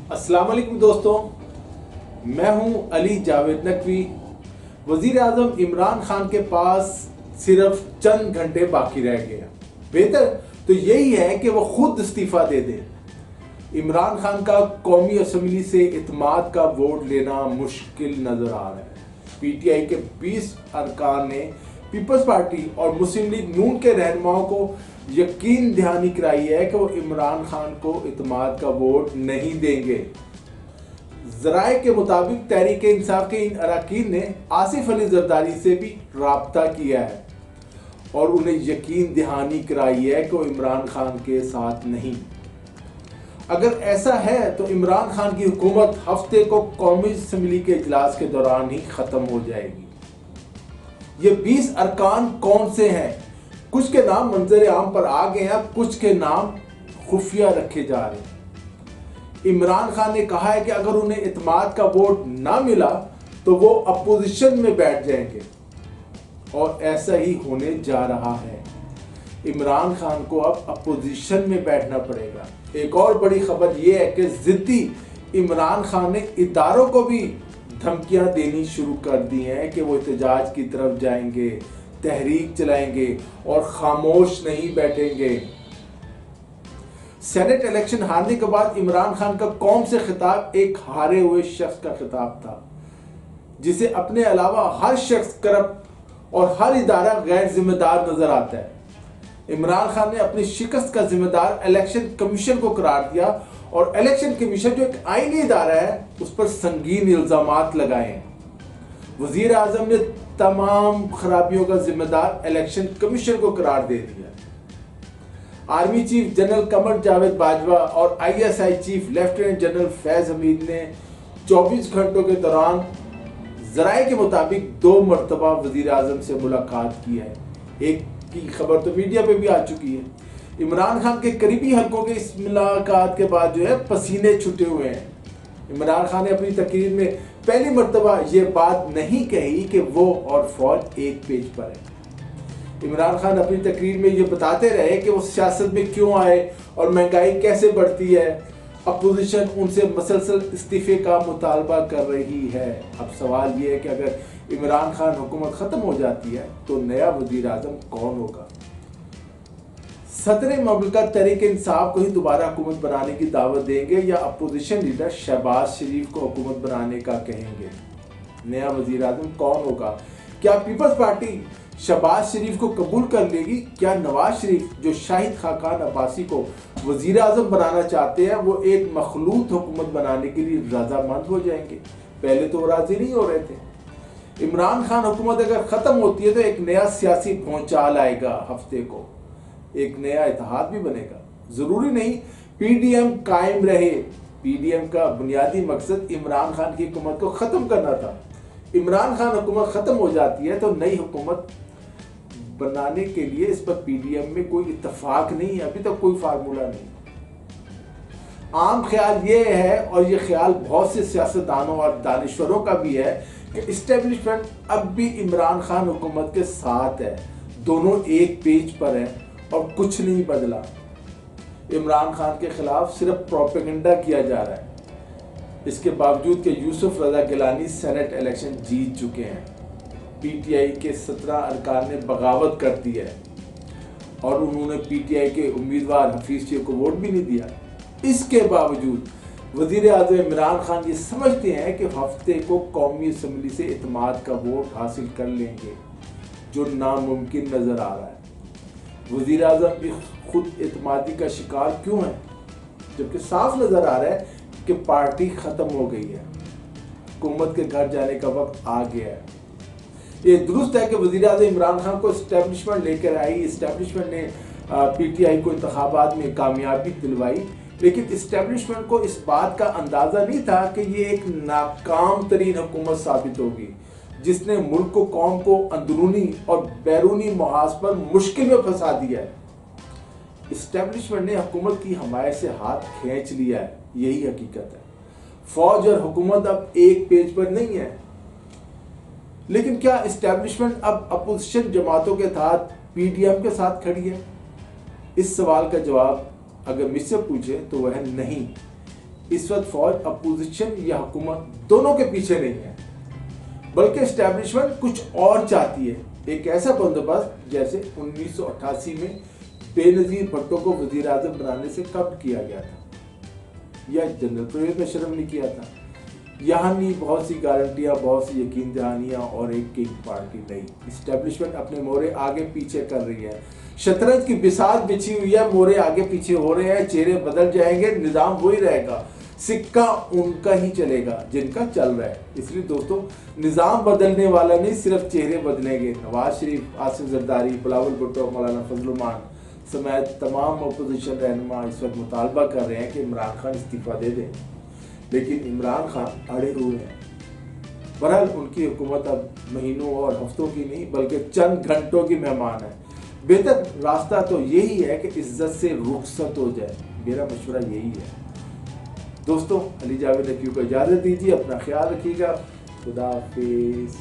अस्सलाम वालेकुम दोस्तों, मैं हूं अली जावेद नकवी। वजीर आजम इमरान खान के पास सिर्फ चंद घंटे बाकी रह गए हैं। बेहतर तो यही है कि वो खुद इस्तीफा दे दे। इमरान खान का कौमी असम्बली से इत्मीद का वोट लेना मुश्किल नजर आ रहा है। पीटीआई के 20 अरकान ने पीपल्स पार्टी और मुस्लिम लीग नून के रहनुमाओं को यकीन दहानी कराई है कि वो इमरान खान को इत्मीद का वोट नहीं देंगे। जराए के मुताबिक तहरीक इंसाफ के इन अरकान ने आसिफ अली जरदारी से भी राब्ता किया है और उन्हें यकीन दहानी कराई है कि वो इमरान खान के साथ नहीं। अगर ऐसा है तो इमरान खान की हुकूमत हफ्ते को कौमी असम्बली के इजलास के दौरान ही खत्म हो जाएगी। ये 20 अरकान कौन से हैं? कुछ के नाम मंजर आम पर आ गए हैं, कुछ के नाम खुफिया रखे जा रहे हैं। इमरान खान ने कहा है कि अगर उन्हें इत्मीद का वोट ना मिला तो वो अपोजिशन में बैठ जाएंगे और ऐसा ही होने जा रहा है। इमरान खान को अब अपोजिशन में बैठना पड़ेगा। एक और बड़ी खबर यह है कि जिद्दी इमरान खान ने इदारों को भी धमकियां देनी शुरू कर दी हैं कि वो एहतजाज की तरफ जाएंगे, तहरीक चलाएंगे और खामोश नहीं बैठेंगे। सेनेट इलेक्शन हारने के बाद इमरान खान का कौम से खिताब एक हारे हुए शख्स का खिताब था, जिसे अपने अलावा हर शख्स करप्ट और हर इदारा गैर जिम्मेदार नजर आता है। इमरान खान ने अपनी शिकस्त का जिम्मेदार इलेक्शन कमीशन को करार दिया और इलेक्शन कमीशन जो एक आईनी इदारा है उस पर संगीन इल्जामात लगाए। वजीर आजम ने तमाम खराबियों का जिम्मेदार इलेक्शन कमीशन को करार दे दिया। Army chief general Qamar Javed Bajwa और ISI chief lieutenant general Faiz Hamid ने 24 घंटों के दौरान जराए के मुताबिक 2 मरतबा वजीर आजम से मुलाकात की है। एक की खबर तो मीडिया पे भी आ चुकी है। इमरान खान के करीबी हलकों के इस मुलाकात के बाद जो है पसीने छूटे हुए हैं। इमरान खान ने अपनी तकरीर में पहली मरतबा ये बात नहीं कही कि वो और फौज एक पेज पर है। इमरान खान अपनी तकरीर में ये बताते रहे कि वो सियासत में क्यों आए और महंगाई कैसे बढ़ती है। अपोजिशन उनसे मसलसल इस्तीफे का मुतालबा कर रही है। अब सवाल ये है कि अगर इमरान खान हुकूमत खत्म हो जाती है तो नया वजीर आजम कौन होगा? सदर ममलकत तहरीक इंसाफ को ही दोबारा हुकूमत बनाने की दावत देंगे या अपोजिशन लीडर शहबाज शरीफ को हुकूमत बनाने का कहेंगे? नया वजीर आजम कौन होगा? क्या पीपल्स पार्टी शहबाज शरीफ को कबूल कर लेगी? क्या नवाज शरीफ जो शाहिद खाकान अब्बासी को वजीर आजम बनाना चाहते हैं वो एक मखलूत हुकूमत बनाने के लिए रजामंद हो जाएंगे? पहले तो राजी नहीं हो रहे थे। इमरान खान हुकूमत अगर खत्म होती है तो एक नया सियासी भौचाल आएगा, हफ्ते को एक नया इत्तेहाद भी बनेगा। जरूरी नहीं पीडीएम कायम रहे। पीडीएम का बुनियादी मकसद इमरान खान की हुकूमत को खत्म करना था। इमरान खान हुकूमत खत्म हो जाती है तो नई हुकूमत बनाने के लिए इस पर पीडीएम में कोई इत्तेफाक नहीं है, अभी तक कोई फार्मूला नहीं। आम ख्याल ये है और ये ख्याल बहुत से सियासतदानों और दानिश्वरों का भी है कि इस्टेब्लिशमेंट अब भी इमरान खान हुकूमत के साथ है। दोनों एक पेज पर है और कुछ नहीं बदला। इमरान खान के खिलाफ सिर्फ प्रोपेगेंडा किया जा रहा है। इसके बावजूद कि यूसुफ रजा गिलानी सेनेट इलेक्शन जीत चुके हैं। पीटीआई के 17 अरकान ने बगावत कर दी है और उन्होंने पीटीआई के उम्मीदवार हफीज शेख को वोट भी नहीं दिया। इसके बावजूद वजीर आजम इमरान खान ये समझते हैं कि हफ्ते को कौमी असम्बली से इत्मीद का वोट हासिल कर लेंगे, जो नामुमकिन नजर आ रहा है। वजीर आजम भी खुद इत्मीदी का शिकार क्यों है, जबकि साफ नजर आ रहा है कि पार्टी खत्म हो गई है, हुकूमत के घर जाने का वक्त आ गया है। ये दुरुस्त है कि वजीर आजम इमरान खान को इस्टेब्लिशमेंट लेकर आई। इस्टेब्लिशमेंट ने पीटीआई को इंतखाबात में कामयाबी दिलवाई, लेकिन इस्टेब्लिशमेंट को इस बात का अंदाजा नहीं था कि ये एक नाकाम तरीन हुकूमत साबित होगी, जिसने मुल्क को कौम को अंदरूनी और बैरूनी मुहाज पर मुश्किल में फंसा दिया है। इस्टेब्लिशमेंट ने हुकूमत की हमायत से हाथ खींच लिया है, यही हकीकत है। फौज और हुकूमत अब एक पेज पर नहीं है। लेकिन क्या इस्टेब्लिशमेंट अब अपोजिशन जमातों के साथ पीडीएम के साथ खड़ी है? इस सवाल का जवाब अगर मुझसे पूछे तो वह नहीं। इस वक्त फौज अपोजिशन या हुकूमत दोनों के पीछे नहीं है, बल्कि एस्टैब्लिशमेंट कुछ और चाहती है। एक ऐसा बंदोबस्त जैसे 1988 में बेनजीर भुट्टो को वजीर आजम बनाने से कब किया गया था, या जनरल परवेज ने शर्म नहीं किया था। यहाँ नहीं बहुत सी गारंटियां, बहुत सी यकीन दहानियां और एक किंग पार्टी नहीं। एस्टैब्लिशमेंट अपने मोरे आगे पीछे कर रही है। शतरंज की बिसात बिछी हुई है, मोरे आगे पीछे हो रहे हैं, चेहरे बदल जाएंगे, निजाम वही रहेगा, सिक्का उनका ही चलेगा जिनका चल रहा है। इसलिए दोस्तों, निजाम बदलने वाला नहीं, सिर्फ चेहरे बदलेंगे। नवाज शरीफ, आसिफ जरदारी, बिलावल भुट्टो, मौलाना फजल मान समेत तमाम अपोजिशन रहनुमा इस वक्त मुतालबा कर रहे हैं कि इमरान खान इस्तीफा दे दें, लेकिन इमरान खान अड़े हुए हैं। बहरहाल उनकी हुकूमत अब महीनों और हफ्तों की नहीं बल्कि चंद घंटों की मेहमान है। बेहतर रास्ता तो यही है कि इज्जत से रुखसत हो जाए। मेरा मशवरा यही है। दोस्तों, अली जावेद नकीम को इजाज़त दीजिए, अपना ख्याल रखिएगा। खुदा हाफिज़।